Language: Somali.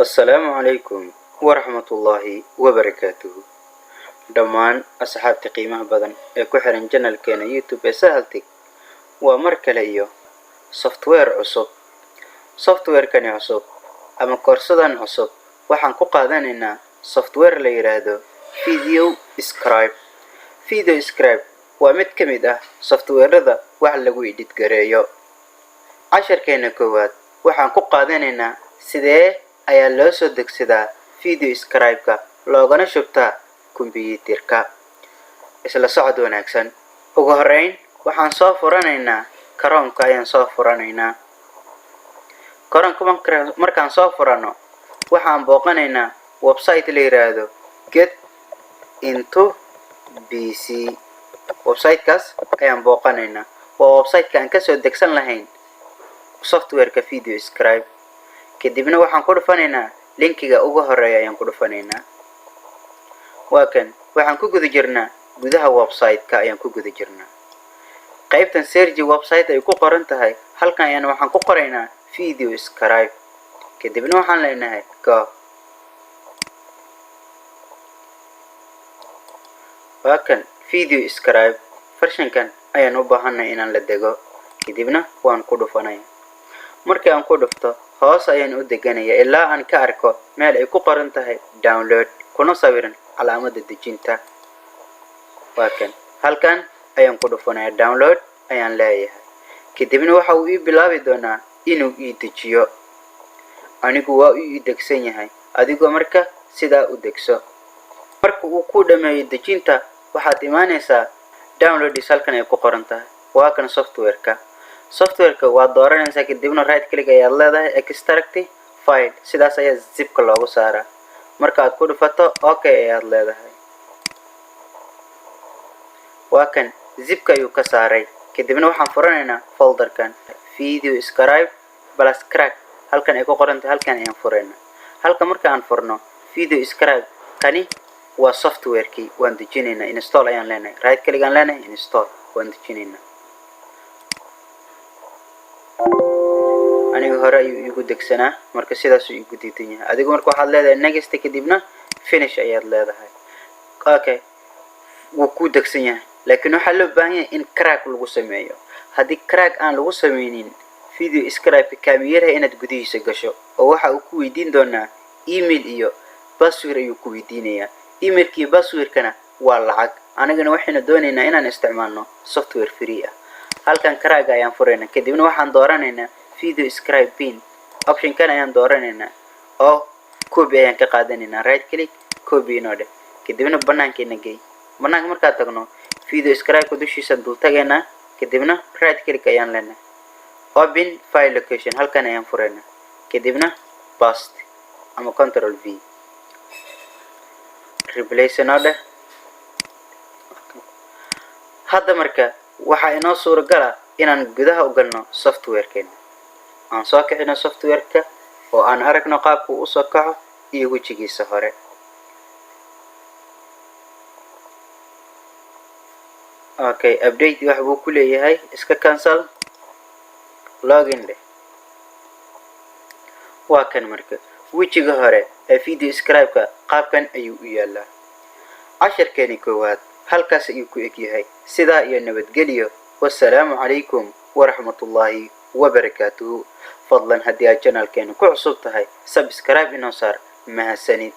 السلام عليكم ورحمة الله وبركاته. دمان أصحاب تقيمة بدن كحرن جنال كان يوتيوب سهلتك ومركلة إيو software كان عصب أما كورسدان عصب waxaan ku qaadanaynaa software la yiraahdo video scribe waa mid ka mid ah software-rada wax lagu edit gareeyo. casharkeena koowaad waxaan ku qaadanaynaa sidee ayaa loo soo degsadaa video scribe-ka loogana shubtaa kombiyuutarka. isla socod wanaagsan. ugu horeyn waxaan soo furanaynaa Chrome-ka ayaan soo furanaynaa. Chrome-ka markaan soo furano waxaan booqanaynaa website la yiraahdo Get into PC. website-kaas ayaan booqanaynaa. waa website-ka aan ka soo degsan lahayn software-ka video scribe. kadibna waxaan ku dhufanaynaa linkiga ugu horeeya ayaan ku dhufanaynaa. waa kan waxaan ku guda jirnaa gudaha website-ka ayaan ku guda jirnaa. qaybtan search website ay ku qoran tahay halkan ayaan waxaan ku qoraynaa video scribe. kadibna waxaan leenahay go. waa kan video scribe version-kan ayaan u baahanay inaan la dego. kadibna waan ku dhufanaya. markii aan ku dhufto hoos ayaan u deganaya ilaa aan ka arko meel ay ku qoran tahay download kuna sawiran calaamadda dejinta. waa kan halkan ayaan ku dhufanaya download ayaan leeyahay. kadibna waxa uu ii bilaabi doonaa inuu ii dejiyo. anigu waa ii degsan yahay. adigoo marka sidaa u degso. marka uu ku dhameeyo dejinta waxaad imaanaysaa download halkan ay ku qoran tahay. waa kan software-ka waad dooranaysaa. kadibna right click ayaad leedahay extract file. sidaas ayaa zip-ka loogu saaraa. marka aad ku dhufato okay ayaad leedahay. waa kan zip-ka ayuu ka saaray. kadibna waxaan furanaynaa folder-kan video scribe plus crack halkan ay ku qoran tahay. halkan ayaan furaynaa. halka marka aan furno video scribe kani waa software-kii waan dejinaynaa. install ayaan leenahay. right click aan leenahay install waan dejinaynaa. aniga hore ayuu igu degsanaa marka sidaas uu igu diidan yahay. adigu marka waxaad leedahay next kadibna finish ayaad leedahay. okay wuu ku degsan yahay laakiin waxaa loo baahan yahay in crack lagu sameeyo. haddii crack aan lagu sameynin video scribe kaamiyadaha inaad gudihiisa gasho oo waxa uu ku weydiin doonaa email iyo password ayuu ku weydiinayaa. emailka iyo password-kana waa lacag. anigana waxaynu doonaynaa inaan isticmaalno software free ah. halkan crack ayaan furaynaa. kadibna waxaan dooranaynaa video scribe pin option-kan ayaan dooranaynaa oo copy ayaan ka qaadanaynaa. right click copy inoo dheh. kadibna banaankeena gey. banaanka markaan tagno video scribe-ka dushiisa dul tagaynaa. kadibna right click ayaan leenahay open file location halkan ayaan furaynaa. kadibna paste ama control v replace inoo dheh. hadda marka waxaa inoo suuragala inaan gudaha u galno software-keena. aan soo kicino software-ka oo aan aragno qaabku u soo kaco iyo wejigiisa hore. okay update wax buu ku leeyahay. iska cancel login leh. waa kan marka wejiga hore ee video scribe-ka qaabkan ayuu u yaalaa. casharkeeni koowaad halkaas ayuu ku eg yahay. sidaa iyo nabadgelyo. wassalaamu calaykum waraxmatullaahi wabarakaatuhu. fadlan haddii aad channelkeena ku cusub tahay subscribe inoo saar. mahadsanid.